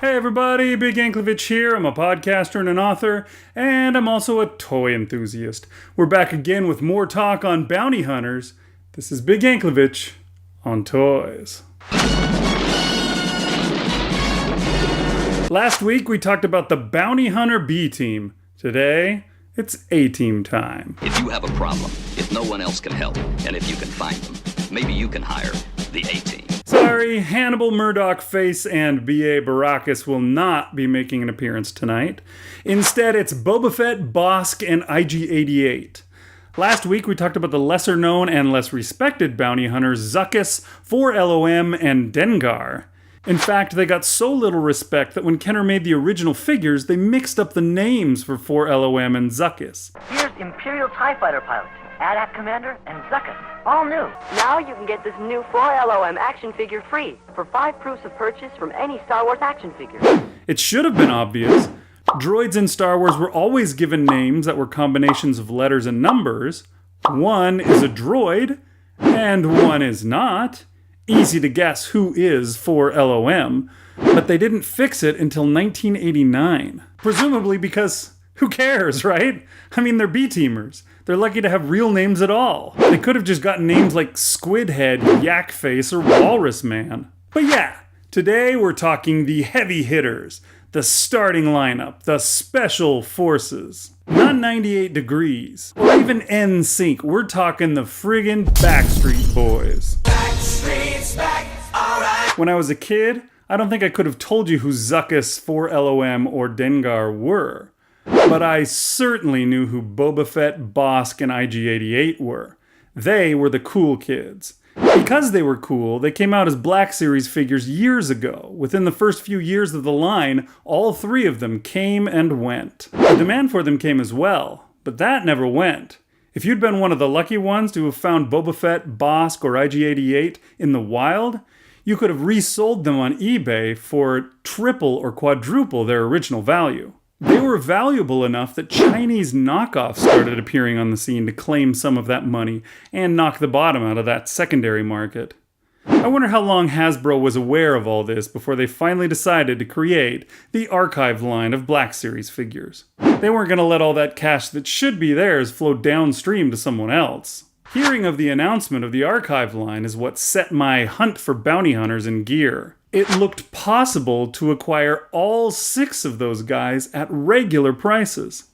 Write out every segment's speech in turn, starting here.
Hey everybody, Big Yankovic here. I'm a podcaster and an author, and I'm also a toy enthusiast. We're back again with more talk on bounty hunters. This is Big Yankovic on toys. Last week we talked about the bounty hunter B team. Today, it's A-team time. If you have a problem, if no one else can help, and if you can find them, maybe you can hire the A-team. Sorry, Hannibal, Murdoch Face, and B.A. Baracus will not be making an appearance tonight. Instead, it's Boba Fett, Bossk, and IG-88. Last week, we talked about the lesser-known and less respected bounty hunters Zuckuss, 4LOM, and Dengar. In fact, they got so little respect that when Kenner made the original figures, they mixed up the names for 4LOM and Zuckuss. Here's Imperial TIE Fighter pilots, AT-AT Commander, and Zuckuss. All new. Now you can get this new 4LOM action figure free for 5 proofs of purchase from any Star Wars action figure. It should have been obvious. Droids in Star Wars were always given names that were combinations of letters and numbers. One is a droid, and one is not. Easy to guess who is 4LOM, but they didn't fix it until 1989. Presumably because who cares, right? I mean, they're B-teamers. They're lucky to have real names at all. They could have just gotten names like Squid Head, Yak Face, or Walrus Man. But yeah, today we're talking the heavy hitters, the starting lineup, the special forces. Not 98 Degrees, or even NSYNC. We're talking the friggin' Backstreet Boys. Backstreet's back, alright. When I was a kid, I don't think I could have told you who Zuckuss, 4LOM, or Dengar were. But I certainly knew who Boba Fett, Bossk, and IG-88 were. They were the cool kids. Because they were cool, they came out as Black Series figures years ago. Within the first few years of the line, all 3 of them came and went. The demand for them came as well, but that never went. If you'd been one of the lucky ones to have found Boba Fett, Bossk, or IG-88 in the wild, you could have resold them on eBay for triple or quadruple their original value. They were valuable enough that Chinese knockoffs started appearing on the scene to claim some of that money and knock the bottom out of that secondary market. I wonder how long Hasbro was aware of all this before they finally decided to create the archive line of Black Series figures. They weren't going to let all that cash that should be theirs flow downstream to someone else. Hearing of the announcement of the archive line is what set my hunt for bounty hunters in gear. It looked possible to acquire all 6 of those guys at regular prices.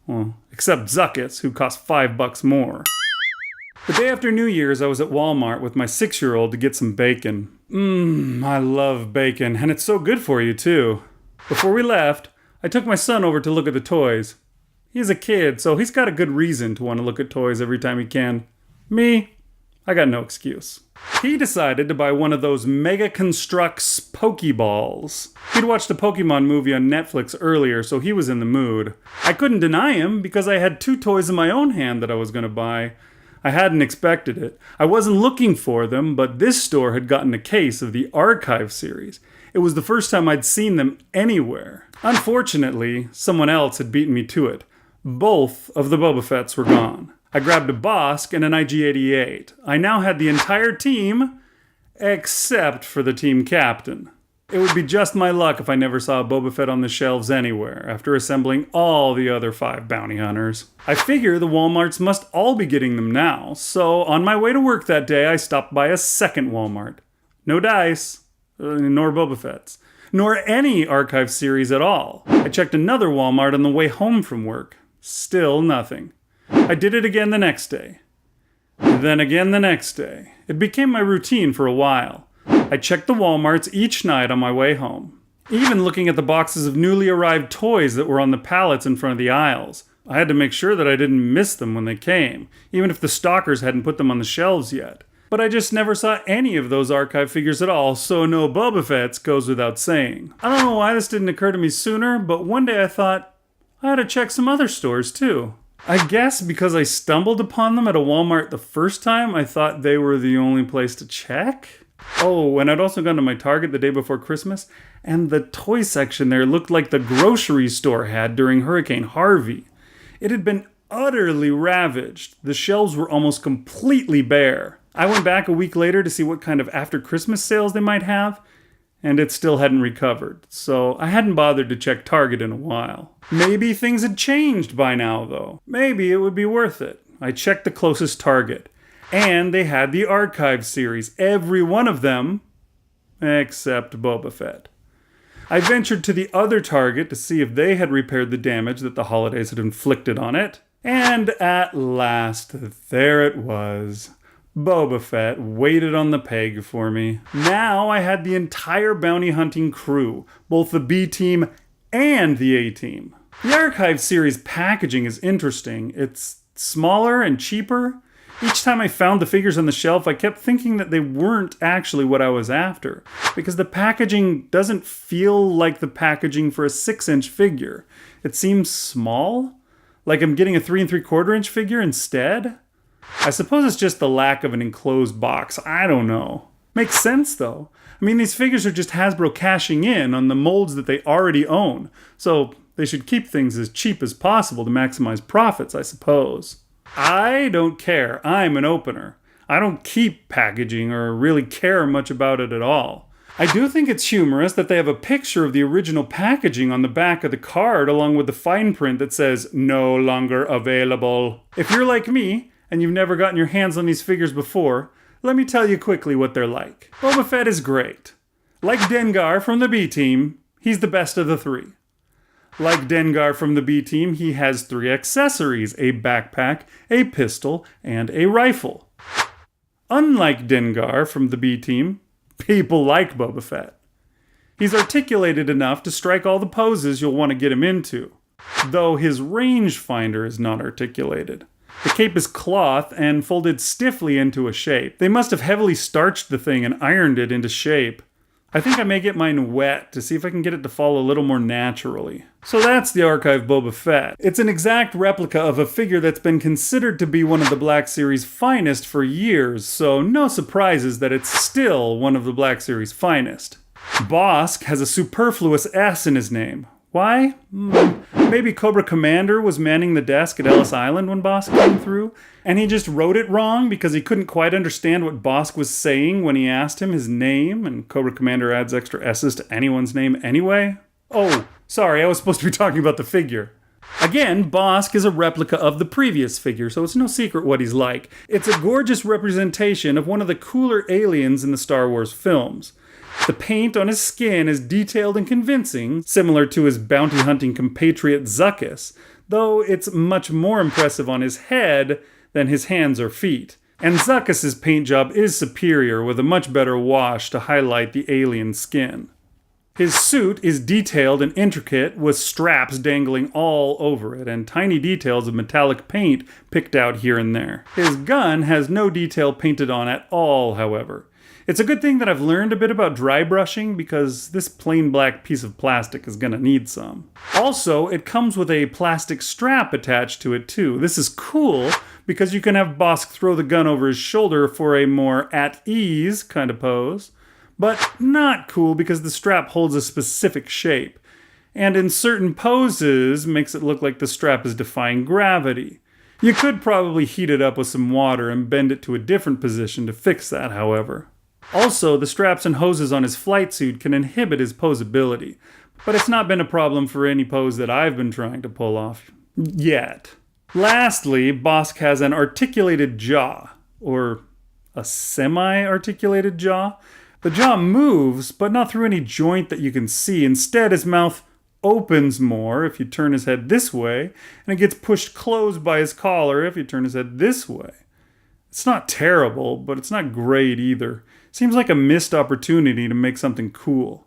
Well, except Zuckuss, who cost $5 more. The day after New Year's, I was at Walmart with my 6-year-old to get some bacon. I love bacon, and it's so good for you, too. Before we left, I took my son over to look at the toys. He's a kid, so he's got a good reason to want to look at toys every time he can. Me, I got no excuse. He decided to buy one of those Mega Construx Pokeballs. He'd watched a Pokemon movie on Netflix earlier, so he was in the mood. I couldn't deny him because I had 2 toys in my own hand that I was going to buy. I hadn't expected it. I wasn't looking for them, but this store had gotten a case of the Archive series. It was the first time I'd seen them anywhere. Unfortunately, someone else had beaten me to it. Both of the Boba Fetts were gone. I grabbed a Bossk and an IG-88. I now had the entire team, except for the team captain. It would be just my luck if I never saw a Boba Fett on the shelves anywhere after assembling all the other 5 bounty hunters. I figure the Walmarts must all be getting them now, so on my way to work that day I stopped by a second Walmart. No dice, nor Boba Fett's, nor any archive series at all. I checked another Walmart on the way home from work. Still nothing. I did it again the next day. Then again the next day. It became my routine for a while. I checked the Walmarts each night on my way home. Even looking at the boxes of newly arrived toys that were on the pallets in front of the aisles. I had to make sure that I didn't miss them when they came, even if the stockers hadn't put them on the shelves yet. But I just never saw any of those archive figures at all, so no Boba Fett's goes without saying. I don't know why this didn't occur to me sooner, but one day I thought I ought to check some other stores too. I guess because I stumbled upon them at a Walmart the first time, I thought they were the only place to check. Oh, and I'd also gone to my Target the day before Christmas, and the toy section there looked like the grocery store had during Hurricane Harvey. It had been utterly ravaged. The shelves were almost completely bare. I went back a week later to see what kind of after-Christmas sales they might have. and it still hadn't recovered, so I hadn't bothered to check Target in a while. Maybe things had changed by now, though. Maybe it would be worth it. I checked the closest Target, and they had the Archive series, every one of them, except Boba Fett. I ventured to the other Target to see if they had repaired the damage that the holidays had inflicted on it, and at last, there it was. Boba Fett waited on the peg for me. Now I had the entire bounty hunting crew, both the B team and the A team. The Archive series packaging is interesting. It's smaller and cheaper. Each time I found the figures on the shelf, I kept thinking that they weren't actually what I was after, because the packaging doesn't feel like the packaging for a 6-inch figure. It seems small, like I'm getting a 3 3/4-inch figure instead. I suppose it's just the lack of an enclosed box. I don't know. Makes sense, though. I mean, these figures are just Hasbro cashing in on the molds that they already own, so they should keep things as cheap as possible to maximize profits, I suppose. I don't care. I'm an opener. I don't keep packaging or really care much about it at all. I do think it's humorous that they have a picture of the original packaging on the back of the card along with the fine print that says, "No longer available." If you're like me, and you've never gotten your hands on these figures before, let me tell you quickly what they're like. Boba Fett is great. Like Dengar from the B team, he's the best of the three. Like Dengar from the B team, he has 3 accessories: a backpack, a pistol, and a rifle. Unlike Dengar from the B team, people like Boba Fett. He's articulated enough to strike all the poses you'll want to get him into, though his rangefinder is not articulated. The cape is cloth and folded stiffly into a shape. They must have heavily starched the thing and ironed it into shape. I think I may get mine wet to see if I can get it to fall a little more naturally. So that's the Archive Boba Fett. It's an exact replica of a figure that's been considered to be one of the Black Series' finest for years, so no surprises that it's still one of the Black Series' finest. Bossk has a superfluous S in his name. Why? Maybe Cobra Commander was manning the desk at Ellis Island when Bossk came through, and he just wrote it wrong because he couldn't quite understand what Bossk was saying when he asked him his name, and Cobra Commander adds extra S's to anyone's name anyway? Oh, sorry, I was supposed to be talking about the figure. Again, Bossk is a replica of the previous figure, so it's no secret what he's like. It's a gorgeous representation of one of the cooler aliens in the Star Wars films. The paint on his skin is detailed and convincing, similar to his bounty hunting compatriot Zuckuss, though it's much more impressive on his head than his hands or feet. And Zuckuss's paint job is superior, with a much better wash to highlight the alien skin. His suit is detailed and intricate, with straps dangling all over it, and tiny details of metallic paint picked out here and there. His gun has no detail painted on at all, however. It's a good thing that I've learned a bit about dry brushing, because this plain black piece of plastic is gonna need some. Also, it comes with a plastic strap attached to it too. This is cool, because you can have Bossk throw the gun over his shoulder for a more at ease kind of pose. But not cool because the strap holds a specific shape, and in certain poses makes it look like the strap is defying gravity. You could probably heat it up with some water and bend it to a different position to fix that, however. Also, the straps and hoses on his flight suit can inhibit his posability, but it's not been a problem for any pose that I've been trying to pull off yet. Lastly, Bossk has an articulated jaw, or a semi-articulated jaw. The jaw moves, but not through any joint that you can see. Instead, his mouth opens more if you turn his head this way, and it gets pushed closed by his collar if you turn his head this way. It's not terrible, but it's not great either. Seems like a missed opportunity to make something cool.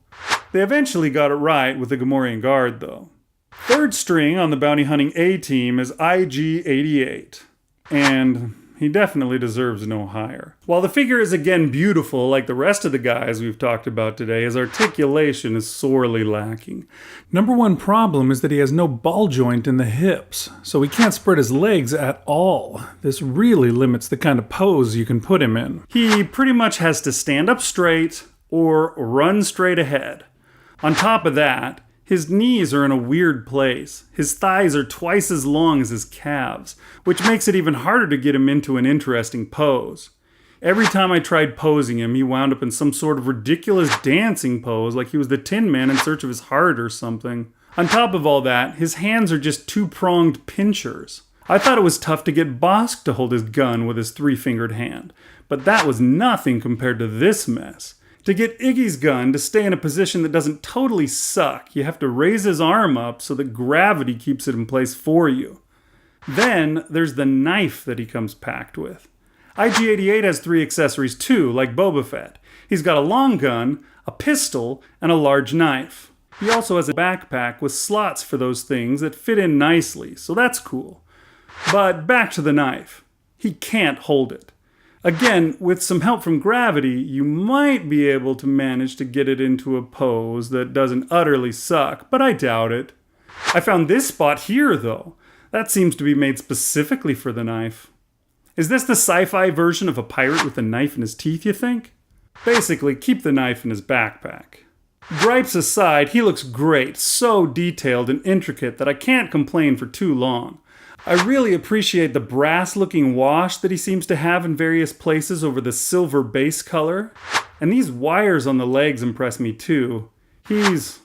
They eventually got it right with the Gamorrean Guard, though. Third string on the bounty hunting A team is IG-88, and he definitely deserves no higher. While the figure is again beautiful, like the rest of the guys we've talked about today, his articulation is sorely lacking. Number one problem is that he has no ball joint in the hips, so he can't spread his legs at all. This really limits the kind of pose you can put him in. He pretty much has to stand up straight or run straight ahead. On top of that, his knees are in a weird place. His thighs are twice as long as his calves, which makes it even harder to get him into an interesting pose. Every time I tried posing him, he wound up in some sort of ridiculous dancing pose like he was the Tin Man in search of his heart or something. On top of all that, his hands are just two-pronged pinchers. I thought it was tough to get Bossk to hold his gun with his three-fingered hand, but that was nothing compared to this mess. To get Iggy's gun to stay in a position that doesn't totally suck, you have to raise his arm up so that gravity keeps it in place for you. Then there's the knife that he comes packed with. IG-88 has 3 accessories too, like Boba Fett. He's got a long gun, a pistol, and a large knife. He also has a backpack with slots for those things that fit in nicely, so that's cool. But back to the knife. He can't hold it. Again, with some help from gravity, you might be able to manage to get it into a pose that doesn't utterly suck, but I doubt it. I found this spot here, though. That seems to be made specifically for the knife. Is this the sci-fi version of a pirate with a knife in his teeth, you think? Basically, keep the knife in his backpack. Gripes aside, he looks great, so detailed and intricate that I can't complain for too long. I really appreciate the brass-looking wash that he seems to have in various places over the silver base color. And these wires on the legs impress me too. It's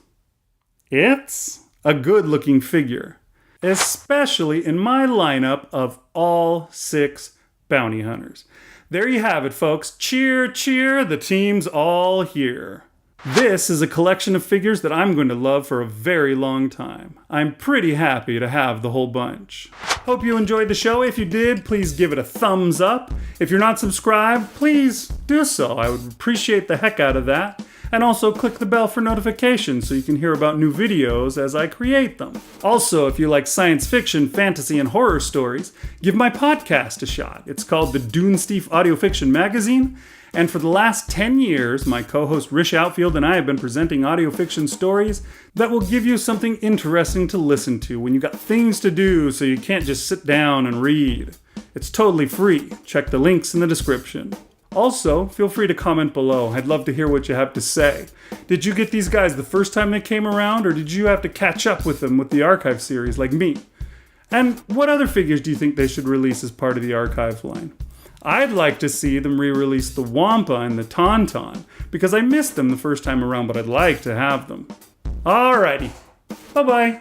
a good-looking figure. Especially in my lineup of all 6 bounty hunters. There you have it, folks. Cheer, cheer, the team's all here. This is a collection of figures that I'm going to love for a very long time. I'm pretty happy to have the whole bunch. Hope you enjoyed the show. If you did, please give it a thumbs up. If you're not subscribed, please do so. I would appreciate the heck out of that. And also click the bell for notifications so you can hear about new videos as I create them. Also, if you like science fiction, fantasy, and horror stories, give my podcast a shot. It's called the Dunesteef Audio Fiction Magazine. And for the last 10 years, my co-host Rish Outfield and I have been presenting audio fiction stories that will give you something interesting to listen to when you got things to do so you can't just sit down and read. It's totally free. Check the links in the description. Also, feel free to comment below. I'd love to hear what you have to say. Did you get these guys the first time they came around, or did you have to catch up with them with the archive series like me? And what other figures do you think they should release as part of the archive line? I'd like to see them re-release the Wampa and the Tauntaun, because I missed them the first time around, but I'd like to have them. Alrighty. Bye-bye.